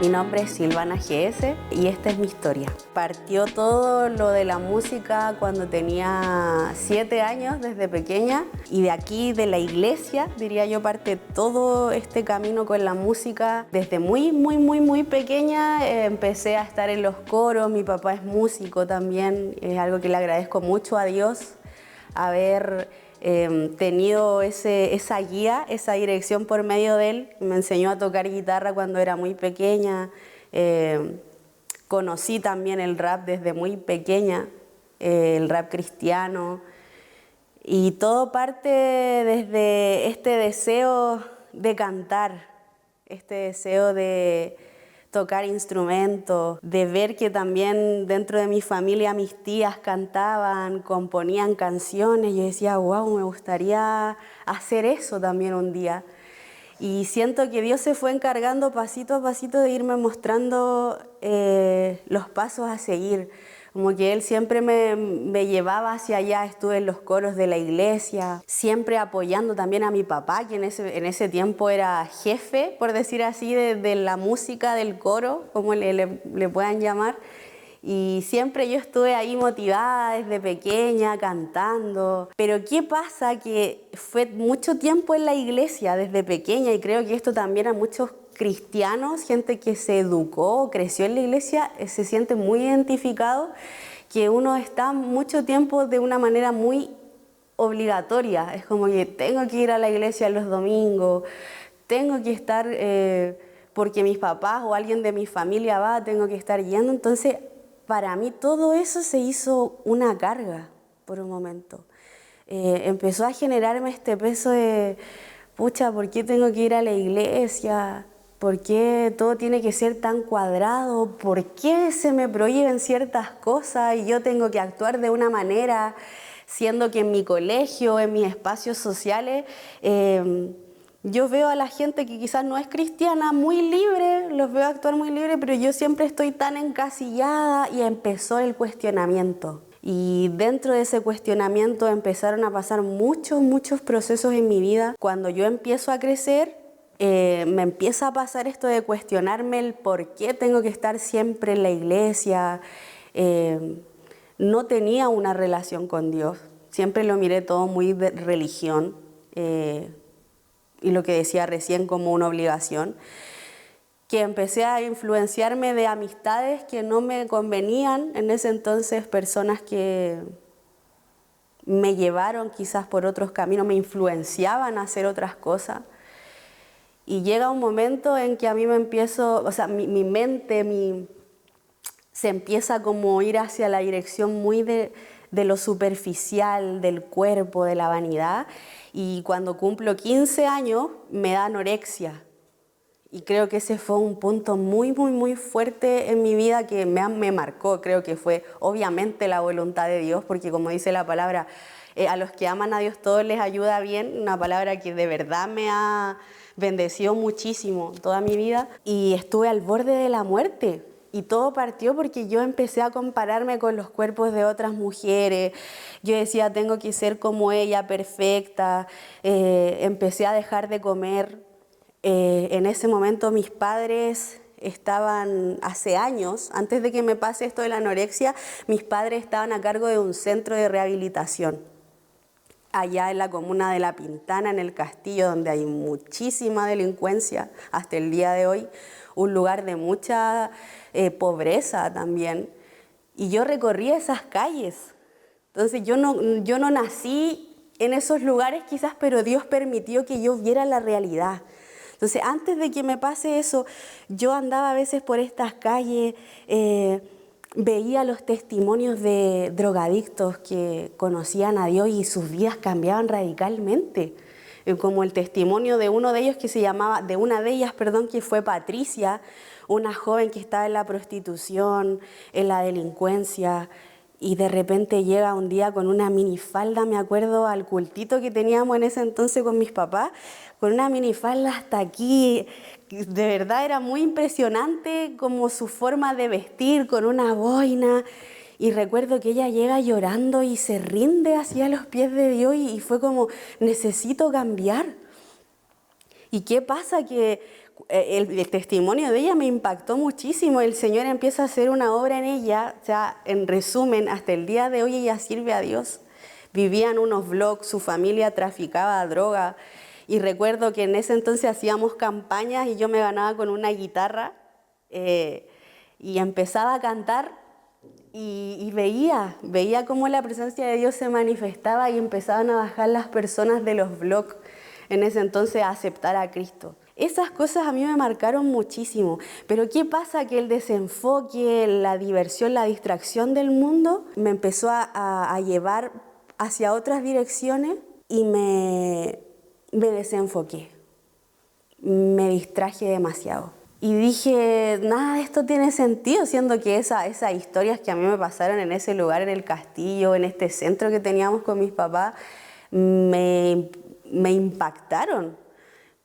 Mi nombre es Silvana GS y esta es mi historia. Partió todo lo de la música cuando tenía 7 años, desde pequeña, y de aquí, de la iglesia, diría yo, parte todo este camino con la música. Desde muy pequeña empecé a estar en los coros. Mi papá es músico también, es algo que le agradezco mucho a Dios, haber tenido esa guía, esa dirección por medio de él. Me enseñó a tocar guitarra cuando era muy pequeña. Conocí también el rap desde muy pequeña, el rap cristiano. Y todo parte desde este deseo de cantar, este deseo de tocar instrumentos, de ver que también dentro de mi familia mis tías cantaban, componían canciones. Yo decía, wow, me gustaría hacer eso también un día. Y siento que Dios se fue encargando pasito a pasito de irme mostrando los pasos a seguir. Como que Él siempre me llevaba hacia allá. Estuve en los coros de la iglesia, siempre apoyando también a mi papá, que en ese tiempo era jefe, por decir así, de la música del coro, como le puedan llamar. Y siempre yo estuve ahí motivada desde pequeña, cantando. Pero ¿qué pasa? Que fue mucho tiempo en la iglesia desde pequeña, y creo que esto también a muchos cristianos, gente que se educó, creció en la iglesia, se siente muy identificado, que uno está mucho tiempo de una manera muy obligatoria. Es como que tengo que ir a la iglesia los domingos, tengo que estar, porque mis papás o alguien de mi familia va, tengo que estar yendo. Entonces, para mí todo eso se hizo una carga por un momento. Empezó a generarme este peso de, pucha, ¿por qué tengo que ir a la iglesia? ¿Por qué todo tiene que ser tan cuadrado? ¿Por qué se me prohíben ciertas cosas y yo tengo que actuar de una manera, siendo que en mi colegio, en mis espacios sociales, yo veo a la gente que quizás no es cristiana muy libre, los veo actuar muy libre, pero yo siempre estoy tan encasillada? Y empezó el cuestionamiento. Y dentro de ese cuestionamiento empezaron a pasar muchos procesos en mi vida. Cuando yo empiezo a crecer, me empieza a pasar esto de cuestionarme el por qué tengo que estar siempre en la iglesia. No tenía una relación con Dios, siempre lo miré todo muy de religión. Y lo que decía recién, como una obligación, que empecé a influenciarme de amistades que no me convenían en ese entonces, personas que me llevaron quizás por otros caminos, me influenciaban a hacer otras cosas. Y llega un momento en que a mí mi mente se empieza como a ir hacia la dirección muy de lo superficial, del cuerpo, de la vanidad. Y cuando cumplo 15 años me da anorexia. Y creo que ese fue un punto muy fuerte en mi vida que me marcó. Creo que fue obviamente la voluntad de Dios, porque como dice la palabra, a los que aman a Dios todo les ayuda bien. Una palabra que de verdad me ha bendecido muchísimo toda mi vida. Y estuve al borde de la muerte. Y todo partió porque yo empecé a compararme con los cuerpos de otras mujeres. Yo decía, tengo que ser como ella, perfecta. Empecé a dejar de comer. En ese momento mis padres estaban, hace años, antes de que me pase esto de la anorexia, mis padres estaban a cargo de un centro de rehabilitación allá en la comuna de La Pintana, en el Castillo, donde hay muchísima delincuencia hasta el día de hoy, un lugar de mucha pobreza también. Y yo recorrí esas calles. Entonces yo no nací en esos lugares quizás, pero Dios permitió que yo viera la realidad. Entonces, antes de que me pase eso, yo andaba a veces por estas calles, veía los testimonios de drogadictos que conocían a Dios y sus vidas cambiaban radicalmente. Como el testimonio de una de ellas, que fue Patricia, una joven que estaba en la prostitución, en la delincuencia, y de repente llega un día con una minifalda, me acuerdo, al cultito que teníamos en ese entonces con mis papás, con una minifalda hasta aquí. De verdad era muy impresionante como su forma de vestir, con una boina. Y recuerdo que ella llega llorando y se rinde hacia los pies de Dios, y fue como, necesito cambiar. ¿Y qué pasa? Que el testimonio de ella me impactó muchísimo. El Señor empieza a hacer una obra en ella. O sea, en resumen, hasta el día de hoy ella sirve a Dios. Vivía en unos blogs, su familia traficaba droga. Y recuerdo que en ese entonces hacíamos campañas y yo me ganaba con una guitarra y empezaba a cantar y veía cómo la presencia de Dios se manifestaba y empezaban a bajar las personas de los blogs en ese entonces a aceptar a Cristo. Esas cosas a mí me marcaron muchísimo, pero ¿qué pasa? Que el desenfoque, la diversión, la distracción del mundo me empezó a llevar hacia otras direcciones y me desenfoqué, me distraje demasiado. Y dije, nada de esto tiene sentido, siendo que esas historias que a mí me pasaron en ese lugar, en el castillo, en este centro que teníamos con mis papás, me impactaron.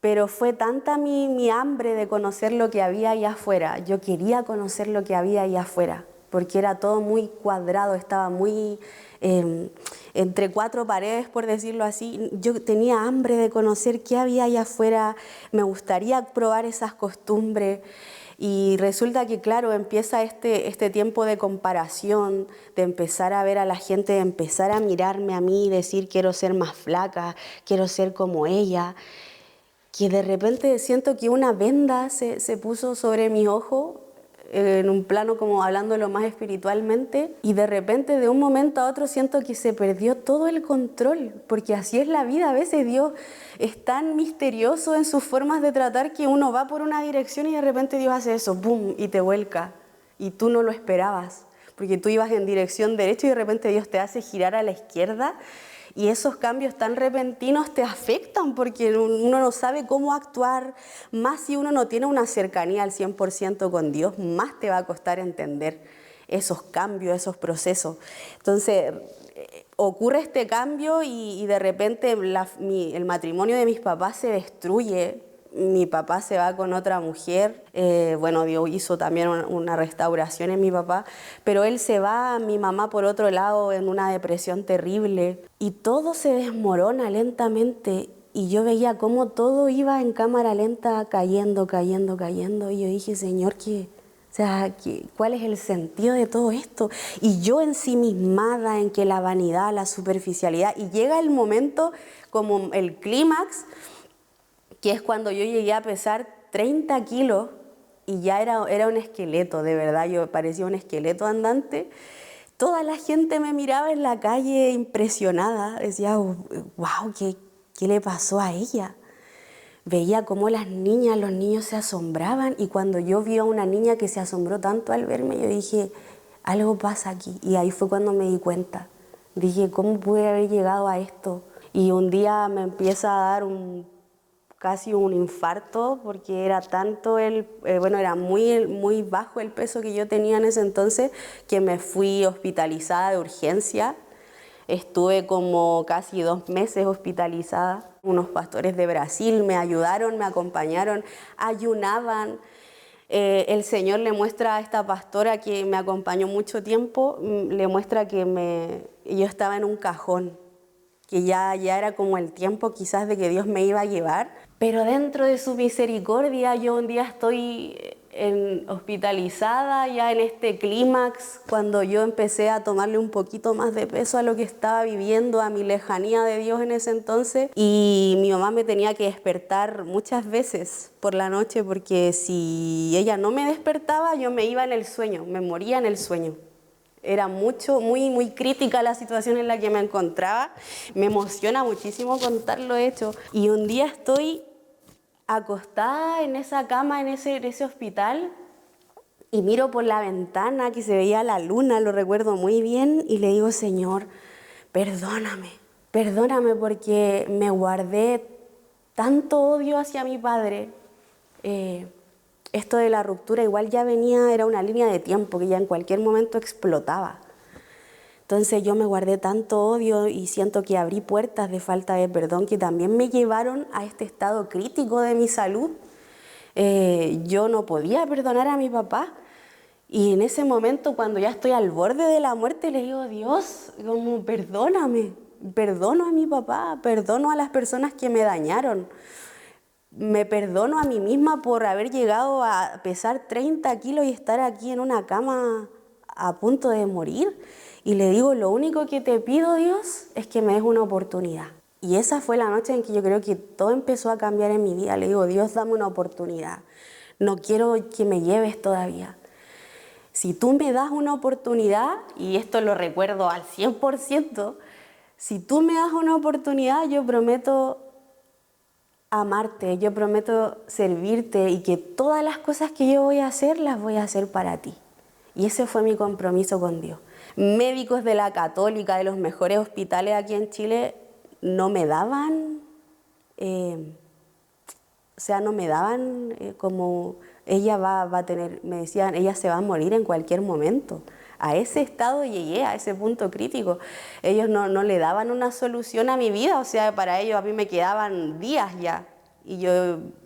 Pero fue tanta mi hambre de conocer lo que había allá afuera. Yo quería conocer lo que había allá afuera, porque era todo muy cuadrado, estaba muy entre cuatro paredes, por decirlo así. Yo tenía hambre de conocer qué había allá afuera, me gustaría probar esas costumbres. Y resulta que, claro, empieza este tiempo de comparación, de empezar a ver a la gente, de empezar a mirarme a mí y decir quiero ser más flaca, quiero ser como ella. Que de repente siento que una venda se puso sobre mi ojo, en un plano como hablándolo más espiritualmente, y de repente de un momento a otro siento que se perdió todo el control, porque así es la vida. A veces Dios es tan misterioso en sus formas de tratar que uno va por una dirección y de repente Dios hace eso, ¡boom!, y te vuelca, y tú no lo esperabas, porque tú ibas en dirección derecha y de repente Dios te hace girar a la izquierda. Y esos cambios tan repentinos te afectan porque uno no sabe cómo actuar, más si uno no tiene una cercanía al 100% con Dios, más te va a costar entender esos cambios, esos procesos. Entonces, ocurre este cambio y de repente el matrimonio de mis papás se destruye. Mi papá se va con otra mujer, bueno, Dios hizo también una restauración en mi papá, pero él se va, mi mamá por otro lado en una depresión terrible y todo se desmorona lentamente y yo veía cómo todo iba en cámara lenta cayendo y yo dije, Señor, ¿cuál es el sentido de todo esto? Y yo ensimismada en que la vanidad, la superficialidad, y llega el momento como el clímax, que es cuando yo llegué a pesar 30 kilos y ya era un esqueleto, de verdad, yo parecía un esqueleto andante. Toda la gente me miraba en la calle impresionada, decía, wow, ¿qué le pasó a ella? Veía cómo las niñas, los niños se asombraban y cuando yo vi a una niña que se asombró tanto al verme, yo dije, algo pasa aquí. Y ahí fue cuando me di cuenta. Dije, ¿cómo pude haber llegado a esto? Y un día me empieza a dar casi un infarto porque era tanto era muy bajo el peso que yo tenía en ese entonces que me fui hospitalizada de urgencia. Estuve como casi 2 meses hospitalizada. Unos pastores de Brasil me ayudaron, me acompañaron, ayunaban. El Señor le muestra a esta pastora que me acompañó mucho tiempo, le muestra que yo estaba en un cajón, que ya era como el tiempo quizás de que Dios me iba a llevar. Pero dentro de su misericordia yo un día estoy hospitalizada ya en este clímax, cuando yo empecé a tomarle un poquito más de peso a lo que estaba viviendo, a mi lejanía de Dios en ese entonces. Y mi mamá me tenía que despertar muchas veces por la noche porque si ella no me despertaba yo me iba en el sueño, me moría en el sueño. Era muy crítica la situación en la que me encontraba. Me emociona muchísimo contarlo hecho. Y un día estoy acostada en esa cama, en ese hospital, y miro por la ventana que se veía la luna, lo recuerdo muy bien, y le digo, Señor, perdóname porque me guardé tanto odio hacia mi padre. Esto de la ruptura igual ya venía, era una línea de tiempo que ya en cualquier momento explotaba. Entonces yo me guardé tanto odio y siento que abrí puertas de falta de perdón que también me llevaron a este estado crítico de mi salud. Yo no podía perdonar a mi papá y en ese momento cuando ya estoy al borde de la muerte le digo, Dios, como perdóname, perdono a mi papá, perdono a las personas que me dañaron. me perdono a mí misma por haber llegado a pesar 30 kilos y estar aquí en una cama a punto de morir. Y le digo, lo único que te pido, Dios, es que me des una oportunidad. Y esa fue la noche en que yo creo que todo empezó a cambiar en mi vida. Le digo, Dios, dame una oportunidad. No quiero que me lleves todavía. Si tú me das una oportunidad, y esto lo recuerdo al 100%, si tú me das una oportunidad, yo prometo amarte, yo prometo servirte y que todas las cosas que yo voy a hacer, las voy a hacer para ti. Y ese fue mi compromiso con Dios. Médicos de la Católica, de los mejores hospitales aquí en Chile, no me daban, como ella va a tener, me decían, ella se va a morir en cualquier momento. A ese estado llegué, a ese punto crítico. Ellos no le daban una solución a mi vida, o sea, para ellos a mí me quedaban días ya. Y yo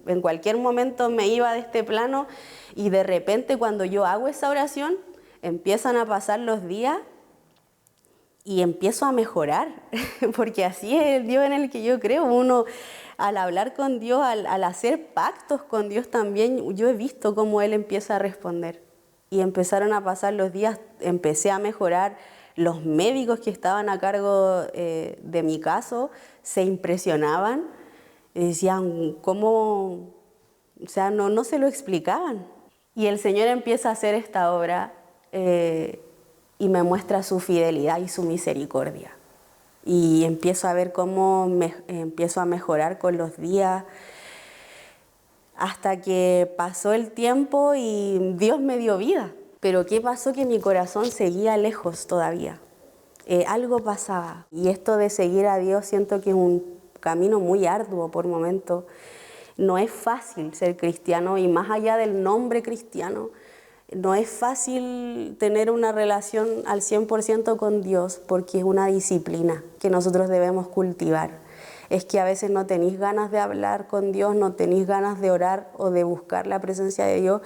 en cualquier momento me iba de este plano y de repente cuando yo hago esa oración, empiezan a pasar los días y empiezo a mejorar, porque así es el Dios en el que yo creo. Uno, al hablar con Dios, al hacer pactos con Dios también, yo he visto cómo Él empieza a responder. Y empezaron a pasar los días, empecé a mejorar. Los médicos que estaban a cargo de mi caso se impresionaban y decían, ¿cómo? O sea, no se lo explicaban. Y el Señor empieza a hacer esta obra y me muestra su fidelidad y su misericordia. Y empiezo a ver cómo empiezo a mejorar con los días, hasta que pasó el tiempo y Dios me dio vida. Pero ¿qué pasó? Que mi corazón seguía lejos todavía. Algo pasaba. Y esto de seguir a Dios siento que es un camino muy arduo por momentos. No es fácil ser cristiano, y más allá del nombre cristiano, no es fácil tener una relación al 100% con Dios, porque es una disciplina que nosotros debemos cultivar. Es que a veces no tenéis ganas de hablar con Dios, no tenéis ganas de orar o de buscar la presencia de Dios,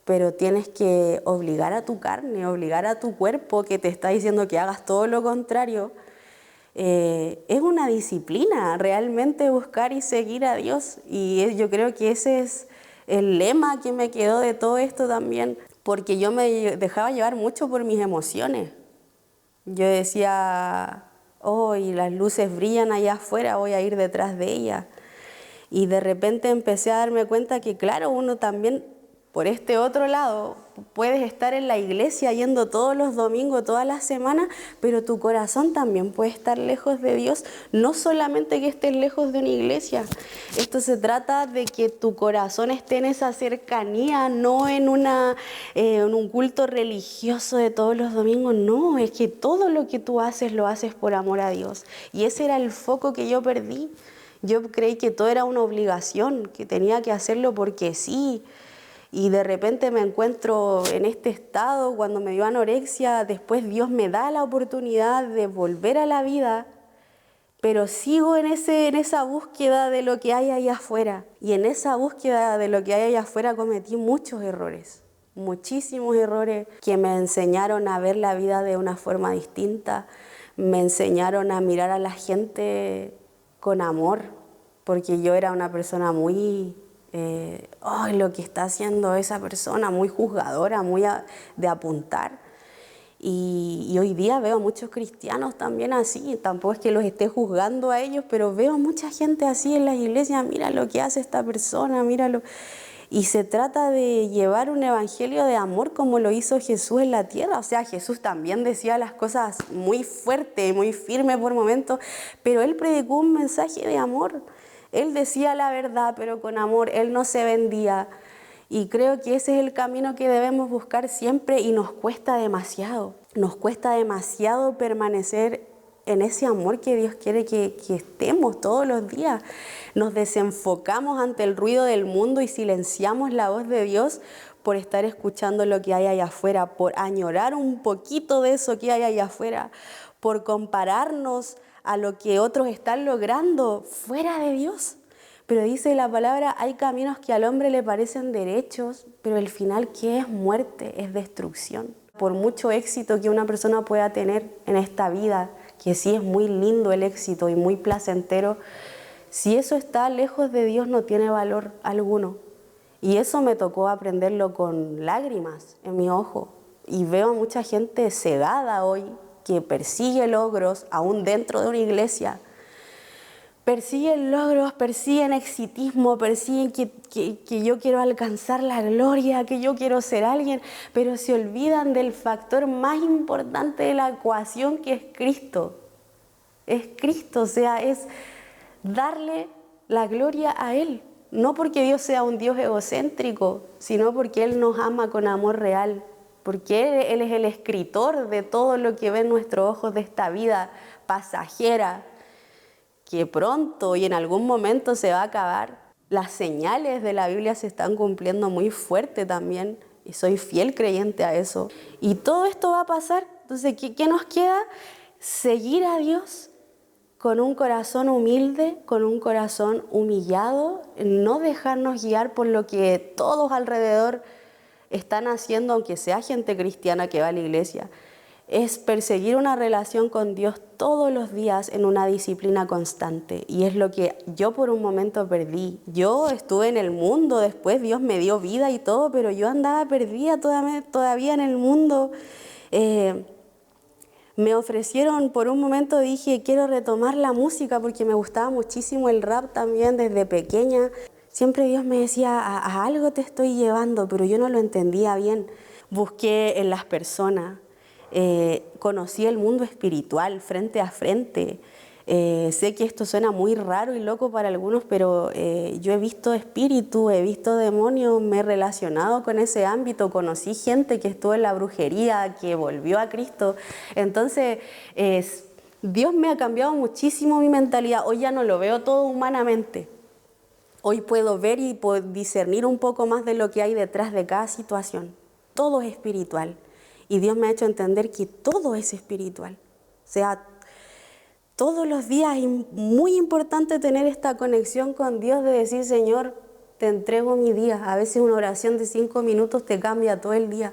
pero tienes que obligar a tu carne, obligar a tu cuerpo que te está diciendo que hagas todo lo contrario. Es una disciplina realmente buscar y seguir a Dios, y yo creo que ese es el lema que me quedó de todo esto también, porque yo me dejaba llevar mucho por mis emociones. Yo decía, oh, y las luces brillan allá afuera, voy a ir detrás de ellas. Y de repente empecé a darme cuenta que, claro, uno también, por este otro lado, puedes estar en la iglesia yendo todos los domingos, todas las semanas, pero tu corazón también puede estar lejos de Dios. No solamente que estés lejos de una iglesia. Esto se trata de que tu corazón esté en esa cercanía, no en un culto religioso de todos los domingos. No, es que todo lo que tú haces lo haces por amor a Dios. Y ese era el foco que yo perdí. Yo creí que todo era una obligación, que tenía que hacerlo porque sí. Y de repente me encuentro en este estado. Cuando me dio anorexia, después Dios me da la oportunidad de volver a la vida, pero sigo en esa búsqueda de lo que hay allá afuera. Y en esa búsqueda de lo que hay allá afuera cometí muchos errores, muchísimos errores que me enseñaron a ver la vida de una forma distinta, me enseñaron a mirar a la gente con amor, porque yo era una persona muy... lo que está haciendo esa persona, muy juzgadora, de apuntar. Y hoy día veo muchos cristianos también así. Tampoco es que los esté juzgando a ellos, pero veo mucha gente así en las iglesias. Mira lo que hace esta persona, míralo. Y se trata de llevar un evangelio de amor como lo hizo Jesús en la tierra. O sea, Jesús también decía las cosas muy fuerte, muy firme por momentos, pero Él predicó un mensaje de amor. Él decía la verdad, pero con amor. Él no se vendía. Y creo que ese es el camino que debemos buscar siempre, y nos cuesta demasiado. Nos cuesta demasiado permanecer en ese amor que Dios quiere que estemos todos los días. Nos desenfocamos ante el ruido del mundo y silenciamos la voz de Dios por estar escuchando lo que hay allá afuera, por añorar un poquito de eso que hay allá afuera, por compararnos a lo que otros están logrando fuera de Dios. Pero dice la palabra, hay caminos que al hombre le parecen derechos, pero el final, ¿qué es? Muerte, es destrucción. Por mucho éxito que una persona pueda tener en esta vida, que sí es muy lindo el éxito y muy placentero, si eso está lejos de Dios no tiene valor alguno. Y eso me tocó aprenderlo con lágrimas en mi ojo. Y veo a mucha gente cegada hoy que persigue logros aún dentro de una iglesia. Persiguen logros, persiguen exitismo, persiguen que yo quiero alcanzar la gloria, que yo quiero ser alguien, pero se olvidan del factor más importante de la ecuación, que es Cristo. Es Cristo, o sea, es darle la gloria a Él. No porque Dios sea un Dios egocéntrico, sino porque Él nos ama con amor real. Porque Él es el escritor de todo lo que ven nuestros ojos de esta vida pasajera, que pronto y en algún momento se va a acabar. Las señales de la Biblia se están cumpliendo muy fuerte también, y soy fiel creyente a eso. Y todo esto va a pasar. Entonces, ¿qué nos queda? Seguir a Dios con un corazón humilde, con un corazón humillado, no dejarnos guiar por lo que todos alrededor están haciendo, aunque sea gente cristiana que va a la iglesia. Es perseguir una relación con Dios todos los días en una disciplina constante. Y es lo que yo por un momento perdí. Yo estuve en el mundo, después Dios me dio vida y todo, pero yo andaba perdida todavía en el mundo. Me ofrecieron, por un momento dije, quiero retomar la música porque me gustaba muchísimo el rap también desde pequeña. Siempre Dios me decía, a algo te estoy llevando, pero yo no lo entendía bien. Busqué en las personas. Conocí el mundo espiritual frente a frente. Sé que esto suena muy raro y loco para algunos, pero yo he visto espíritus, he visto demonios, me he relacionado con ese ámbito, conocí gente que estuvo en la brujería, que volvió a Cristo. Entonces, Dios me ha cambiado muchísimo mi mentalidad. Hoy ya no lo veo todo humanamente. Hoy puedo ver y puedo discernir un poco más de lo que hay detrás de cada situación. Todo es espiritual. Y Dios me ha hecho entender que todo es espiritual. O sea, todos los días es muy importante tener esta conexión con Dios de decir, Señor, te entrego mi día. A veces una oración de 5 minutos te cambia todo el día.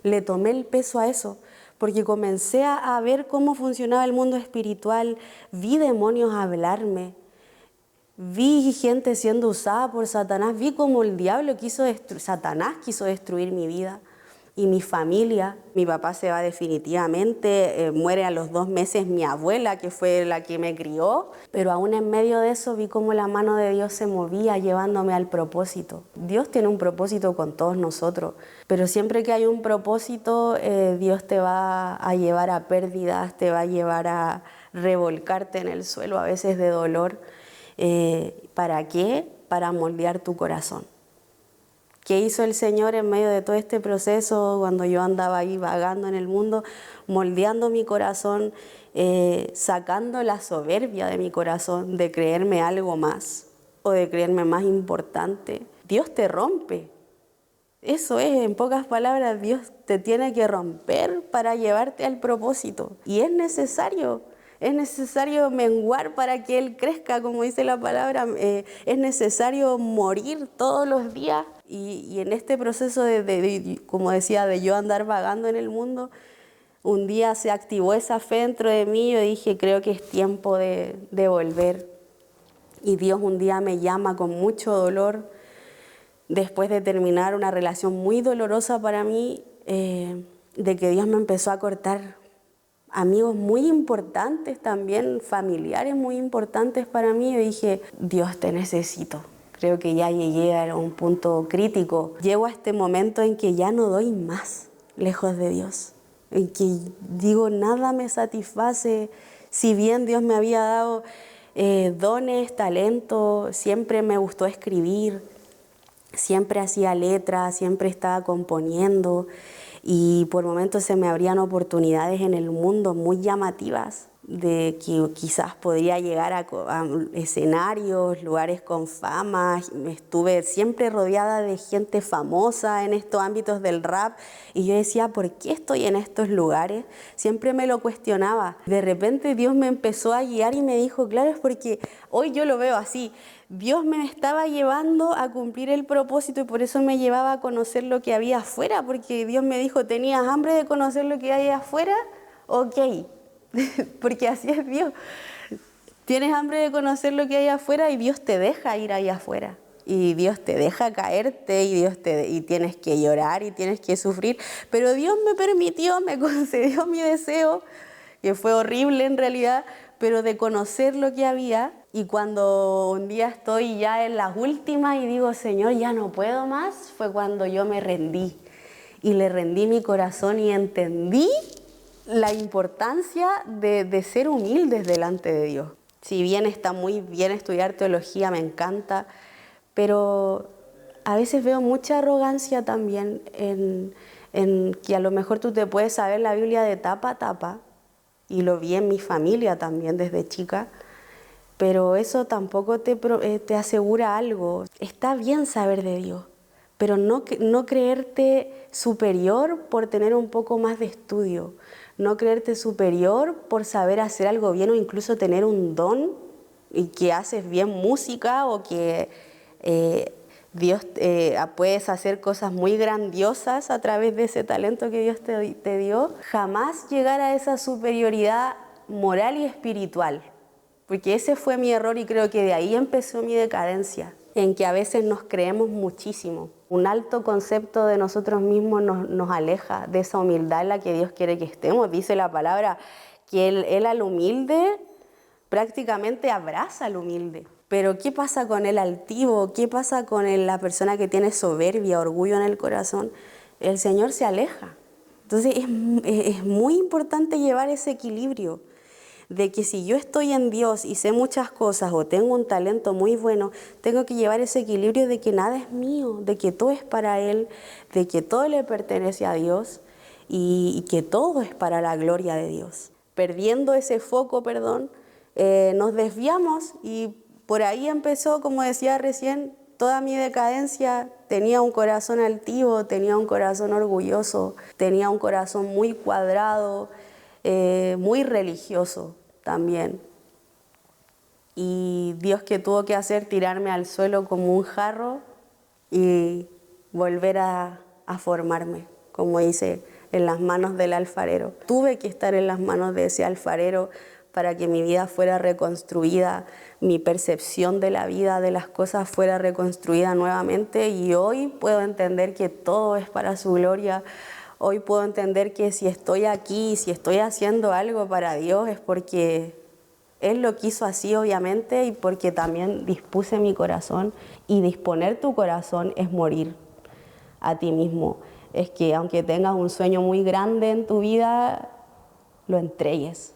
Le tomé el peso a eso, porque comencé a ver cómo funcionaba el mundo espiritual. Vi demonios hablarme. Vi gente siendo usada por Satanás. Vi cómo el diablo Satanás quiso destruir mi vida. Y mi familia. Mi papá se va definitivamente, muere a los 2 meses mi abuela, que fue la que me crió, pero aún en medio de eso vi cómo la mano de Dios se movía llevándome al propósito. Dios tiene un propósito con todos nosotros, pero siempre que hay un propósito, Dios te va a llevar a pérdidas, te va a llevar a revolcarte en el suelo, a veces de dolor. ¿Para qué? Para moldear tu corazón. ¿Qué hizo el Señor en medio de todo este proceso cuando yo andaba ahí vagando en el mundo, moldeando mi corazón, sacando la soberbia de mi corazón, de creerme algo más o de creerme más importante? Dios te rompe. Eso es, en pocas palabras, Dios te tiene que romper para llevarte al propósito. Y es necesario menguar para que Él crezca, como dice la palabra. Es necesario morir todos los días. Y en este proceso como decía, de yo andar vagando en el mundo, un día se activó esa fe dentro de mí. Yo dije, creo que es tiempo de volver. Y Dios un día me llama con mucho dolor, después de terminar una relación muy dolorosa para mí, de que Dios me empezó a cortar amigos muy importantes también, familiares muy importantes para mí. Yo dije, Dios, te necesito. Creo que ya llegué a un punto crítico. Llego a este momento en que ya no doy más lejos de Dios. En que digo, nada me satisface. Si bien Dios me había dado dones, talento, siempre me gustó escribir, siempre hacía letras, siempre estaba componiendo. Y por momentos se me abrían oportunidades en el mundo muy llamativas, de que quizás podría llegar a escenarios, lugares con fama. Estuve siempre rodeada de gente famosa en estos ámbitos del rap y yo decía, ¿por qué estoy en estos lugares? Siempre me lo cuestionaba. De repente Dios me empezó a guiar y me dijo, claro, es porque hoy yo lo veo así. Dios me estaba llevando a cumplir el propósito y por eso me llevaba a conocer lo que había afuera, porque Dios me dijo, ¿tenías hambre de conocer lo que hay afuera? Ok. Porque así es Dios. Tienes hambre de conocer lo que hay afuera y Dios te deja ir ahí afuera. Y Dios te deja caerte y tienes que llorar y tienes que sufrir. Pero Dios me permitió, me concedió mi deseo, que fue horrible en realidad, pero de conocer lo que había. Y cuando un día estoy ya en las últimas y digo, Señor, ya no puedo más, fue cuando yo me rendí. Y le rendí mi corazón y entendí la importancia de ser humildes delante de Dios. Si bien está muy bien estudiar teología, me encanta, pero a veces veo mucha arrogancia también en que a lo mejor tú te puedes saber la Biblia de tapa a tapa, y lo vi en mi familia también desde chica, pero eso tampoco te asegura algo. Está bien saber de Dios, pero no creerte superior por tener un poco más de estudio, no creerte superior por saber hacer algo bien o incluso tener un don y que haces bien música o que Dios puedes hacer cosas muy grandiosas a través de ese talento que Dios te dio. Jamás llegar a esa superioridad moral y espiritual, porque ese fue mi error y creo que de ahí empezó mi decadencia, en que a veces nos creemos muchísimo. Un alto concepto de nosotros mismos nos aleja de esa humildad en la que Dios quiere que estemos. Dice la palabra que Él al humilde prácticamente abraza al humilde. Pero ¿qué pasa con el altivo? ¿Qué pasa con la persona que tiene soberbia, orgullo en el corazón? El Señor se aleja. Entonces es muy importante llevar ese equilibrio de que si yo estoy en Dios y sé muchas cosas o tengo un talento muy bueno, tengo que llevar ese equilibrio de que nada es mío, de que todo es para Él, de que todo le pertenece a Dios y que todo es para la gloria de Dios. Perdiendo ese foco, nos desviamos y por ahí empezó, como decía recién, toda mi decadencia. Tenía un corazón altivo, tenía un corazón orgulloso, tenía un corazón muy cuadrado, muy religioso también. Y Dios que tuvo que hacer tirarme al suelo como un jarro y volver a formarme, como dice, en las manos del alfarero. Tuve que estar en las manos de ese alfarero para que mi vida fuera reconstruida, mi percepción de la vida, de las cosas fuera reconstruida nuevamente, y hoy puedo entender que todo es para su gloria. Hoy puedo entender que si estoy aquí, si estoy haciendo algo para Dios, es porque Él lo quiso así, obviamente, y porque también dispuse mi corazón. Y disponer tu corazón es morir a ti mismo. Es que aunque tengas un sueño muy grande en tu vida, lo entregues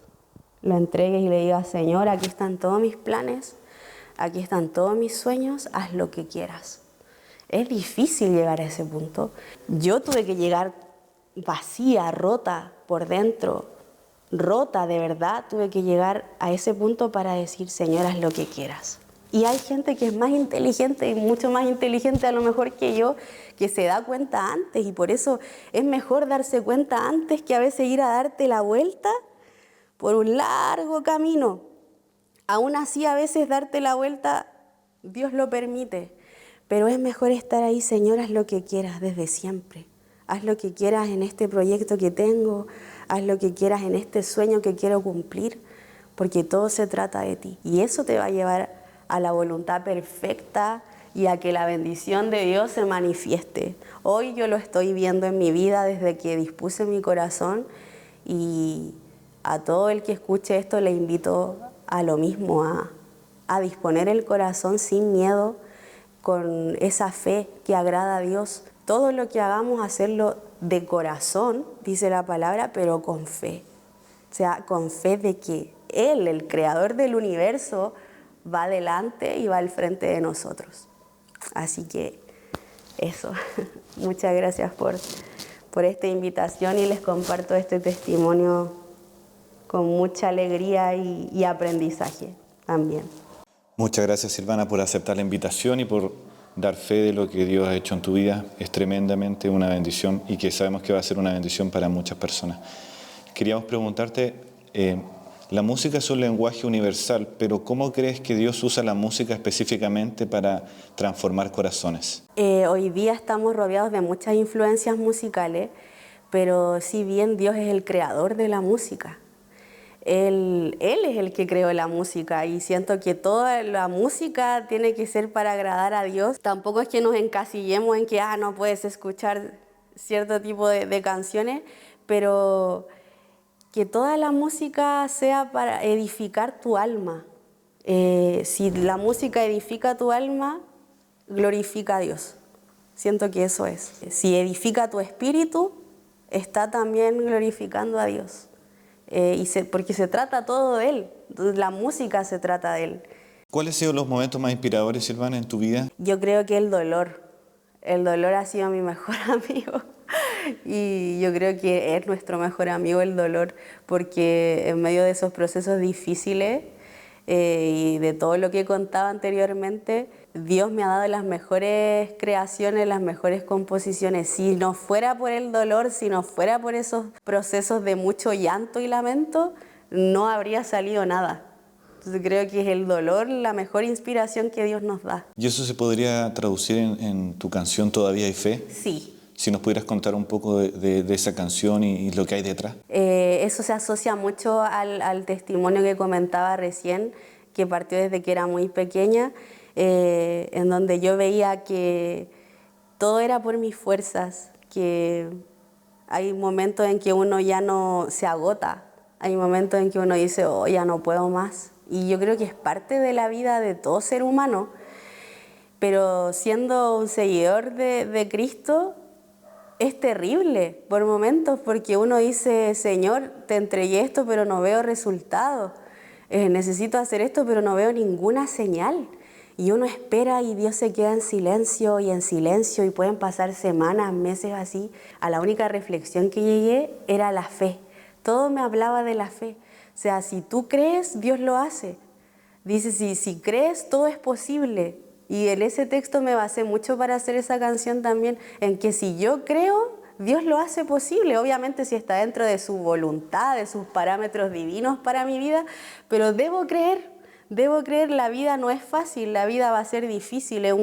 y le digas, Señor, aquí están todos mis planes, aquí están todos mis sueños, haz lo que quieras. Es difícil llegar a ese punto. Yo tuve que llegar vacía, rota por dentro, rota de verdad, tuve que llegar a ese punto para decir, Señor, haz lo que quieras. Y hay gente que es más inteligente y mucho más inteligente a lo mejor que yo, que se da cuenta antes, y por eso es mejor darse cuenta antes que a veces ir a darte la vuelta por un largo camino. Aún así, a veces darte la vuelta, Dios lo permite, pero es mejor estar ahí, Señor, haz lo que quieras desde siempre. Haz lo que quieras en este proyecto que tengo, haz lo que quieras en este sueño que quiero cumplir, porque todo se trata de ti. Y eso te va a llevar a la voluntad perfecta y a que la bendición de Dios se manifieste. Hoy yo lo estoy viendo en mi vida desde que dispuse mi corazón, y a todo el que escuche esto le invito a lo mismo, a disponer el corazón sin miedo, con esa fe que agrada a Dios. Todo lo que hagamos, hacerlo de corazón, dice la palabra, pero con fe. O sea, con fe de que Él, el creador del universo, va adelante y va al frente de nosotros. Así que eso. Muchas gracias por esta invitación, y les comparto este testimonio con mucha alegría y aprendizaje también. Muchas gracias, Silvana, por aceptar la invitación y por dar fe de lo que Dios ha hecho en tu vida. Es tremendamente una bendición, y que sabemos que va a ser una bendición para muchas personas. Queríamos preguntarte, la música es un lenguaje universal, pero ¿cómo crees que Dios usa la música específicamente para transformar corazones? Hoy día estamos rodeados de muchas influencias musicales, pero si bien Dios es el creador de la música, Él es el que creó la música y siento que toda la música tiene que ser para agradar a Dios. Tampoco es que nos encasillemos en que no puedes escuchar cierto tipo de canciones, pero que toda la música sea para edificar tu alma. Si la música edifica tu alma, glorifica a Dios. Siento que eso es. Si edifica tu espíritu, está también glorificando a Dios. Porque se trata todo de Él. La música se trata de Él. ¿Cuáles han sido los momentos más inspiradores, Silvana, en tu vida? Yo creo que el dolor. El dolor ha sido mi mejor amigo. Y yo creo que es nuestro mejor amigo el dolor, porque en medio de esos procesos difíciles y de todo lo que contaba anteriormente, Dios me ha dado las mejores creaciones, las mejores composiciones. Si no fuera por el dolor, si no fuera por esos procesos de mucho llanto y lamento, no habría salido nada. Entonces creo que es el dolor la mejor inspiración que Dios nos da. ¿Y eso se podría traducir en tu canción Todavía hay fe? Sí. Si nos pudieras contar un poco de esa canción y lo que hay detrás. Eso se asocia mucho al testimonio que comentaba recién, que partió desde que era muy pequeña, en donde yo veía que todo era por mis fuerzas, que hay momentos en que uno ya no se agota, hay momentos en que uno dice, ya no puedo más. Y yo creo que es parte de la vida de todo ser humano, pero siendo un seguidor de Cristo, es terrible por momentos, porque uno dice, Señor, te entregué esto, pero no veo resultados. Necesito hacer esto, pero no veo ninguna señal. Y uno espera y Dios se queda en silencio y pueden pasar semanas, meses así. A la única reflexión que llegué era la fe. Todo me hablaba de la fe. O sea, si tú crees, Dios lo hace. Dice, si crees, todo es posible. Y en ese texto me basé mucho para hacer esa canción también, en que si yo creo, Dios lo hace posible. Obviamente si está dentro de su voluntad, de sus parámetros divinos para mi vida, pero debo creer, la vida no es fácil, la vida va a ser difícil, es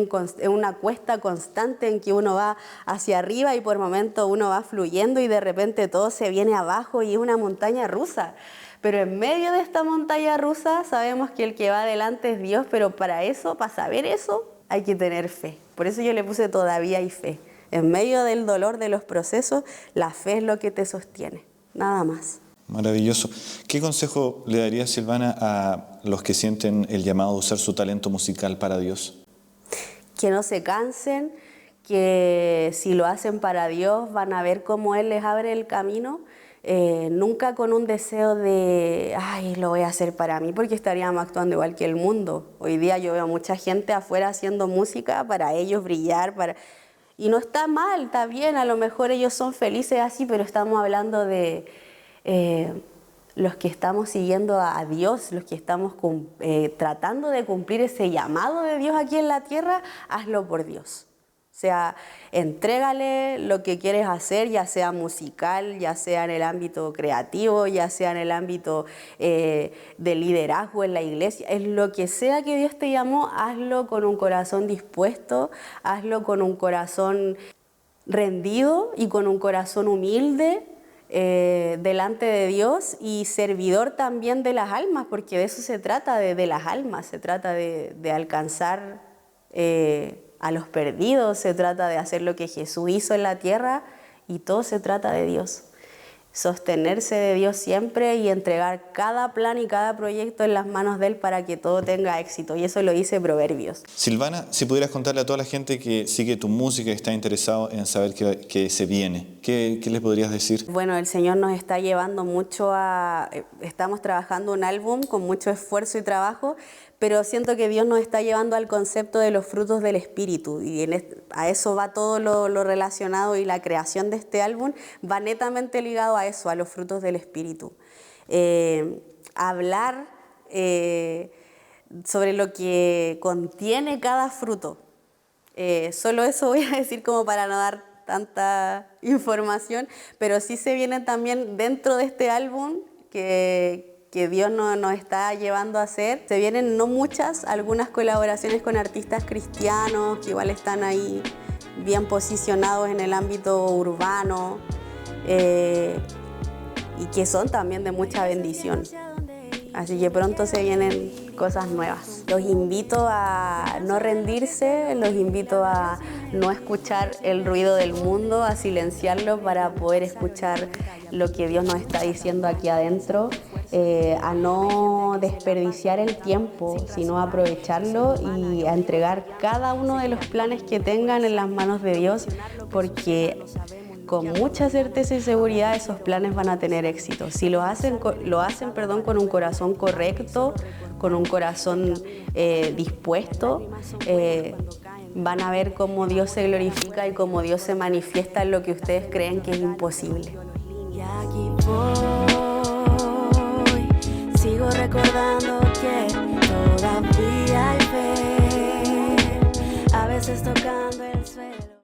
una cuesta constante en que uno va hacia arriba y por momentos uno va fluyendo y de repente todo se viene abajo y es una montaña rusa. Pero en medio de esta montaña rusa sabemos que el que va adelante es Dios, pero para saber eso, hay que tener fe. Por eso yo le puse Todavía hay fe. En medio del dolor de los procesos, la fe es lo que te sostiene, nada más. Maravilloso. ¿Qué consejo le daría, Silvana, a los que sienten el llamado a usar su talento musical para Dios? Que no se cansen, que si lo hacen para Dios van a ver cómo Él les abre el camino. Nunca con un deseo de, lo voy a hacer para mí, porque estaríamos actuando igual que el mundo. Hoy día yo veo mucha gente afuera haciendo música para ellos brillar, y no está mal, está bien, a lo mejor ellos son felices así, pero estamos hablando de los que estamos siguiendo a Dios, los que estamos tratando de cumplir ese llamado de Dios aquí en la tierra, hazlo por Dios. O sea, entrégale lo que quieres hacer, ya sea musical, ya sea en el ámbito creativo, ya sea en el ámbito de liderazgo en la iglesia. Es lo que sea que Dios te llamó, hazlo con un corazón dispuesto, hazlo con un corazón rendido y con un corazón humilde delante de Dios y servidor también de las almas, porque de eso se trata, de las almas, se trata de alcanzar a los perdidos, se trata de hacer lo que Jesús hizo en la tierra y todo se trata de Dios. Sostenerse de Dios siempre y entregar cada plan y cada proyecto en las manos de Él para que todo tenga éxito. Y eso lo dice Proverbios. Silvana, si pudieras contarle a toda la gente que sigue tu música y está interesado en saber qué se viene, ¿qué les podrías decir? Bueno, el Señor nos está llevando mucho estamos trabajando un álbum con mucho esfuerzo y trabajo, pero siento que Dios nos está llevando al concepto de los frutos del Espíritu y a eso va todo lo relacionado y la creación de este álbum va netamente ligado a eso, a los frutos del Espíritu. Hablar sobre lo que contiene cada fruto. Solo eso voy a decir como para no dar tanta información, pero sí se viene también dentro de este álbum que Dios nos está llevando a hacer. Se vienen no muchas, algunas colaboraciones con artistas cristianos que igual están ahí bien posicionados en el ámbito urbano y que son también de mucha bendición. Así que pronto se vienen cosas nuevas. Los invito a no rendirse, los invito a no escuchar el ruido del mundo, a silenciarlo para poder escuchar lo que Dios nos está diciendo aquí adentro, a no desperdiciar el tiempo, sino aprovecharlo y a entregar cada uno de los planes que tengan en las manos de Dios, porque con mucha certeza y seguridad esos planes van a tener éxito. Si lo hacen con un corazón correcto, con un corazón dispuesto, van a ver cómo Dios se glorifica y cómo Dios se manifiesta en lo que ustedes creen que es imposible. Y aquí voy, sigo recordando que todavía hay fe, a veces tocando